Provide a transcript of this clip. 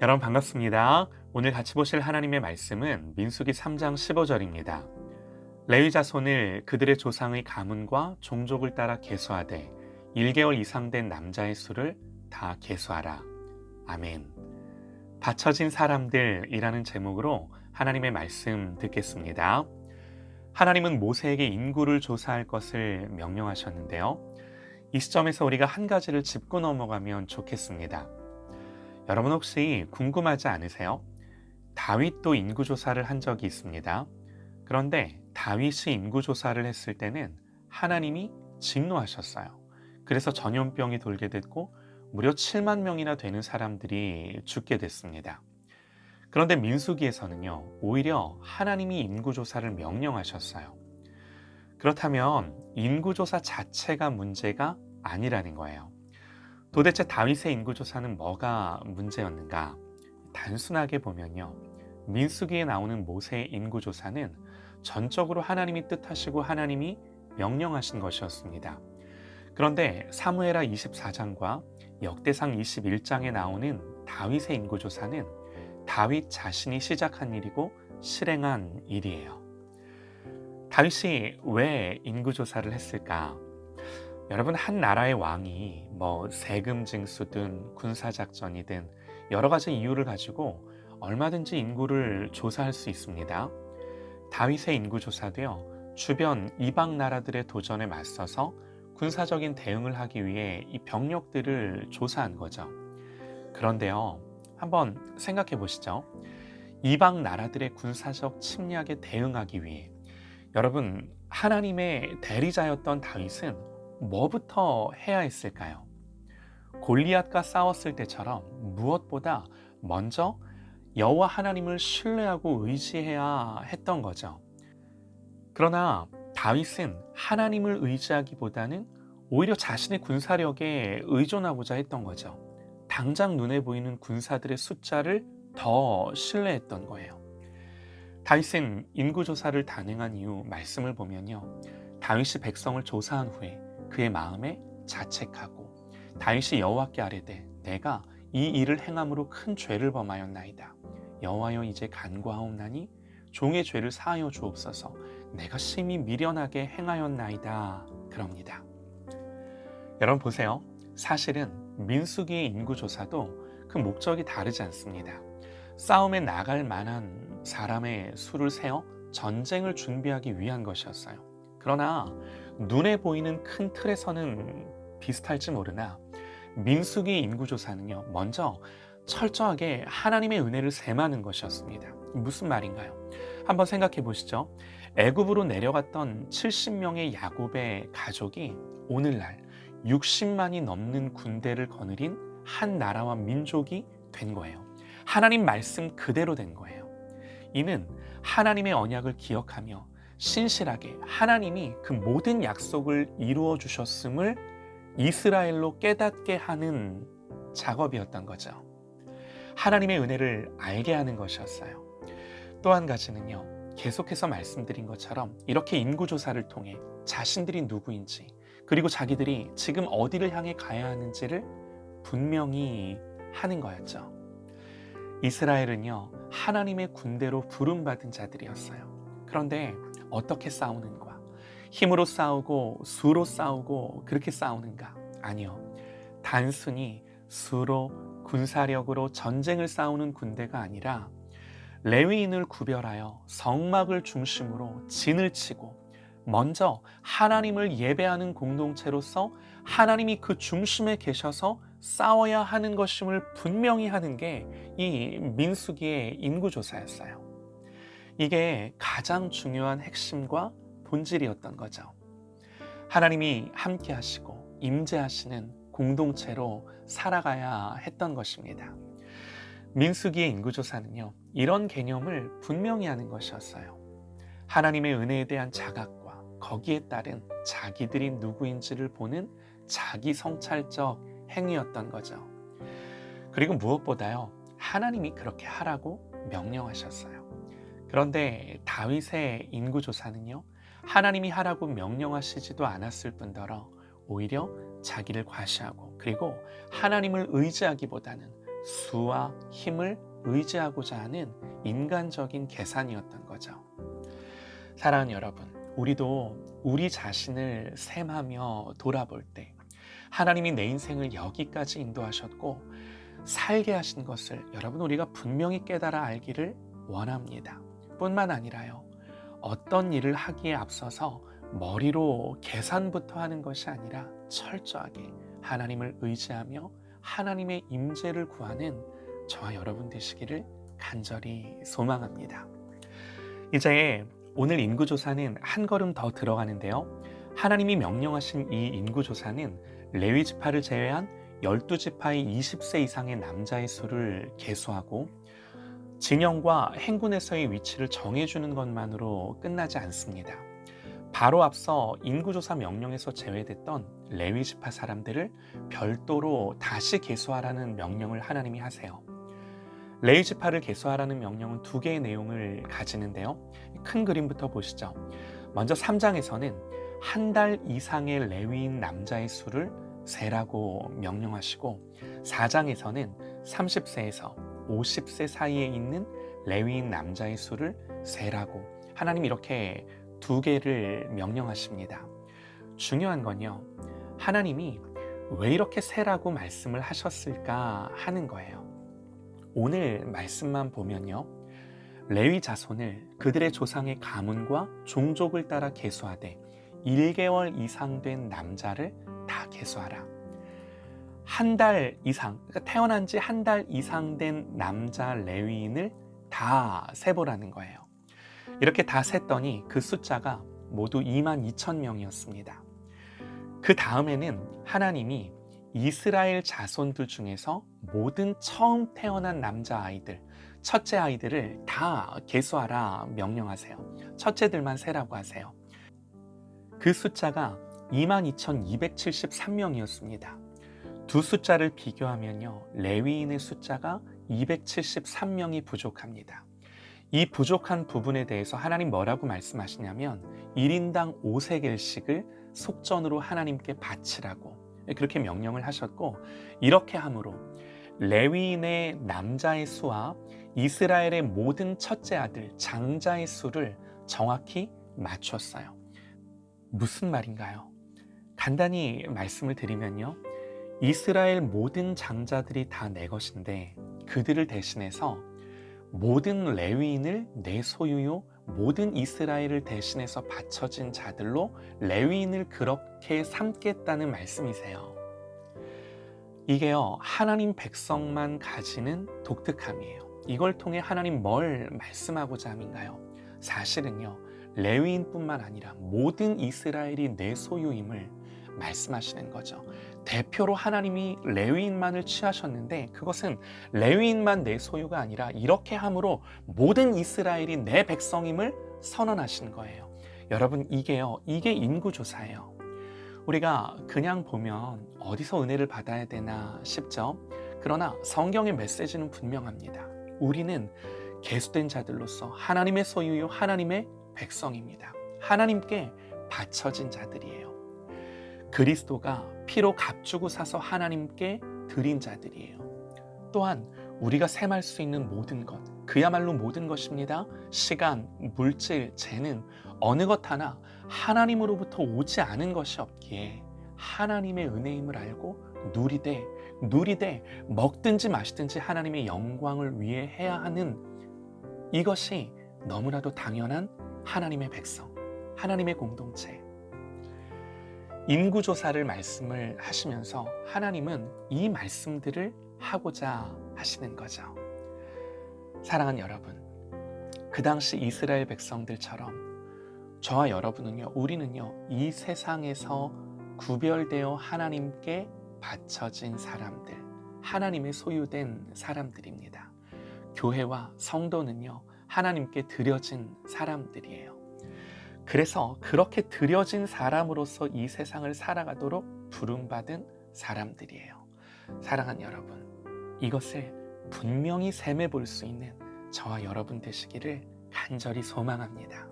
여러분 반갑습니다. 오늘 같이 보실 하나님의 말씀은 민수기 3장 15절입니다. 레위 자손을 그들의 조상의 가문과 종족을 따라 계수하되 1개월 이상 된 남자의 수를 다 계수하라. 아멘. 바쳐진 사람들이라는 제목으로 하나님의 말씀 듣겠습니다. 하나님은 모세에게 인구를 조사할 것을 명령하셨는데요. 이 시점에서 우리가 한 가지를 짚고 넘어가면 좋겠습니다. 여러분 혹시 궁금하지 않으세요? 다윗도 인구조사를 한 적이 있습니다. 그런데 다윗이 인구조사를 했을 때는 하나님이 진노하셨어요. 그래서 전염병이 돌게 됐고 무려 7만 명이나 되는 사람들이 죽게 됐습니다. 그런데 민수기에서는요, 오히려 하나님이 인구조사를 명령하셨어요. 그렇다면 인구조사 자체가 문제가 아니라는 거예요. 도대체 다윗의 인구조사는 뭐가 문제였는가? 단순하게 보면요. 민수기에 나오는 모세의 인구조사는 전적으로 하나님이 뜻하시고 하나님이 명령하신 것이었습니다. 그런데 사무엘하 24장과 역대상 21장에 나오는 다윗의 인구조사는 다윗 자신이 시작한 일이고 실행한 일이에요. 다윗이 왜 인구조사를 했을까? 여러분, 한 나라의 왕이 세금 징수든 군사작전이든 여러 가지 이유를 가지고 얼마든지 인구를 조사할 수 있습니다. 다윗의 인구조사도요, 주변 이방 나라들의 도전에 맞서서 군사적인 대응을 하기 위해 이 병력들을 조사한 거죠. 그런데요, 한번 생각해 보시죠. 이방 나라들의 군사적 침략에 대응하기 위해 여러분, 하나님의 대리자였던 다윗은 뭐부터 해야 했을까요? 골리앗과 싸웠을 때처럼 무엇보다 먼저 여호와 하나님을 신뢰하고 의지해야 했던 거죠. 그러나 다윗은 하나님을 의지하기보다는 오히려 자신의 군사력에 의존하고자 했던 거죠. 당장 눈에 보이는 군사들의 숫자를 더 신뢰했던 거예요. 다윗은 인구조사를 단행한 이후 말씀을 보면요. 다윗이 백성을 조사한 후에 그의 마음에 자책하고 다윗이 여호와께 아뢰되 내가 이 일을 행함으로 큰 죄를 범하였나이다. 여호와여 이제 간구하옵나니 종의 죄를 사하여 주옵소서. 내가 심히 미련하게 행하였나이다. 그럽니다. 여러분 보세요. 사실은 민수기의 인구조사도 그 목적이 다르지 않습니다. 싸움에 나갈 만한 사람의 수를 세어 전쟁을 준비하기 위한 것이었어요. 그러나 눈에 보이는 큰 틀에서는 비슷할지 모르나 민수기 인구조사는요, 먼저 철저하게 하나님의 은혜를 셈하는 것이었습니다. 무슨 말인가요? 한번 생각해 보시죠. 애굽으로 내려갔던 70명의 야곱의 가족이 오늘날 60만이 넘는 군대를 거느린 한 나라와 민족이 된 거예요. 하나님 말씀 그대로 된 거예요. 이는 하나님의 언약을 기억하며 신실하게 하나님이 그 모든 약속을 이루어 주셨음을 이스라엘로 깨닫게 하는 작업이었던 거죠. 하나님의 은혜를 알게 하는 것이었어요. 또 한 가지는요, 계속해서 말씀드린 것처럼 이렇게 인구조사를 통해 자신들이 누구인지 그리고 자기들이 지금 어디를 향해 가야 하는지를 분명히 하는 거였죠. 이스라엘은요, 하나님의 군대로 부름받은 자들이었어요. 그런데 어떻게 싸우는가? 힘으로 싸우고 수로 싸우고 그렇게 싸우는가? 아니요. 단순히 수로 군사력으로 전쟁을 싸우는 군대가 아니라 레위인을 구별하여 성막을 중심으로 진을 치고 먼저 하나님을 예배하는 공동체로서 하나님이 그 중심에 계셔서 싸워야 하는 것임을 분명히 하는 게 이 민수기의 인구조사였어요. 이게 가장 중요한 핵심과 본질이었던 거죠. 하나님이 함께 하시고 임재하시는 공동체로 살아가야 했던 것입니다. 민수기의 인구조사는요, 이런 개념을 분명히 하는 것이었어요. 하나님의 은혜에 대한 자각과 거기에 따른 자기들이 누구인지를 보는 자기 성찰적 행위였던 거죠. 그리고 무엇보다요, 하나님이 그렇게 하라고 명령하셨어요. 그런데 다윗의 인구조사는요, 하나님이 하라고 명령하시지도 않았을 뿐더러 오히려 자기를 과시하고 그리고 하나님을 의지하기보다는 수와 힘을 의지하고자 하는 인간적인 계산이었던 거죠. 사랑하는 여러분, 우리도 우리 자신을 셈하며 돌아볼 때 하나님이 내 인생을 여기까지 인도하셨고 살게 하신 것을 여러분 우리가 분명히 깨달아 알기를 원합니다. 뿐만 아니라요, 어떤 일을 하기에 앞서서 머리로 계산부터 하는 것이 아니라 철저하게 하나님을 의지하며 하나님의 임재를 구하는 저와 여러분 되시기를 간절히 소망합니다. 이제 오늘 인구조사는 한 걸음 더 들어가는데요. 하나님이 명령하신 이 인구조사는 레위 지파를 제외한 12지파의 20세 이상의 남자의 수를 계수하고 진영과 행군에서의 위치를 정해주는 것만으로 끝나지 않습니다. 바로 앞서 인구조사 명령에서 제외됐던 레위 지파 사람들을 별도로 다시 계수하라는 명령을 하나님이 하세요. 레위 지파를 계수하라는 명령은 두 개의 내용을 가지는데요. 큰 그림부터 보시죠. 먼저 3장에서는 한 달 이상의 레위인 남자의 수를 세라고 명령하시고 4장에서는 30세에서 50세 사이에 있는 레위인 남자의 수를 세라고 하나님 이렇게 두 개를 명령하십니다. 중요한 건요, 하나님이 왜 이렇게 세라고 말씀을 하셨을까 하는 거예요. 오늘 말씀만 보면요, 레위 자손을 그들의 조상의 가문과 종족을 따라 계수하되 1개월 이상 된 남자를 다 계수하라. 한 달 이상, 그러니까 태어난 지 한 달 이상 된 남자 레위인을 다 세보라는 거예요. 이렇게 다 셌더니 그 숫자가 모두 22,000명이었습니다. 그 다음에는 하나님이 이스라엘 자손들 중에서 모든 처음 태어난 남자아이들, 첫째 아이들을 다 계수하라 명령하세요. 첫째들만 세라고 하세요. 그 숫자가 22,273명이었습니다. 두 숫자를 비교하면요, 레위인의 숫자가 273명이 부족합니다. 이 부족한 부분에 대해서 하나님 뭐라고 말씀하시냐면 1인당 5세겔씩을 속전으로 하나님께 바치라고 그렇게 명령을 하셨고, 이렇게 함으로 레위인의 남자의 수와 이스라엘의 모든 첫째 아들 장자의 수를 정확히 맞췄어요. 무슨 말인가요? 간단히 말씀을 드리면요, 이스라엘 모든 장자들이 다 내 것인데 그들을 대신해서 모든 레위인을 내 소유요 모든 이스라엘을 대신해서 바쳐진 자들로 레위인을 그렇게 삼겠다는 말씀이세요. 이게요, 하나님 백성만 가지는 독특함이에요. 이걸 통해 하나님 뭘 말씀하고자 함인가요? 사실은요, 레위인뿐만 아니라 모든 이스라엘이 내 소유임을 말씀하시는 거죠. 대표로 하나님이 레위인만을 취하셨는데 그것은 레위인만 내 소유가 아니라 이렇게 함으로 모든 이스라엘이 내 백성임을 선언하신 거예요. 여러분, 이게 인구조사예요. 우리가 그냥 보면 어디서 은혜를 받아야 되나 싶죠. 그러나 성경의 메시지는 분명합니다. 우리는 계수된 자들로서 하나님의 소유요 하나님의 백성입니다. 하나님께 바쳐진 자들이에요. 그리스도가 피로 값주고 사서 하나님께 드린 자들이에요. 또한 우리가 셈할 수 있는 모든 것, 그야말로 모든 것입니다. 시간, 물질, 재능, 어느 것 하나 하나님으로부터 오지 않은 것이 없기에 하나님의 은혜임을 알고 누리되 먹든지 마시든지 하나님의 영광을 위해 해야 하는, 이것이 너무나도 당연한 하나님의 백성, 하나님의 공동체. 인구조사를 말씀을 하시면서 하나님은 이 말씀들을 하고자 하시는 거죠. 사랑하는 여러분, 그 당시 이스라엘 백성들처럼 저와 여러분은요, 우리는요, 이 세상에서 구별되어 하나님께 바쳐진 사람들, 하나님의 소유된 사람들입니다. 교회와 성도는요, 하나님께 드려진 사람들이에요. 그래서 그렇게 드려진 사람으로서 이 세상을 살아가도록 부름받은 사람들이에요. 사랑하는 여러분, 이것을 분명히 셈해 볼 수 있는 저와 여러분 되시기를 간절히 소망합니다.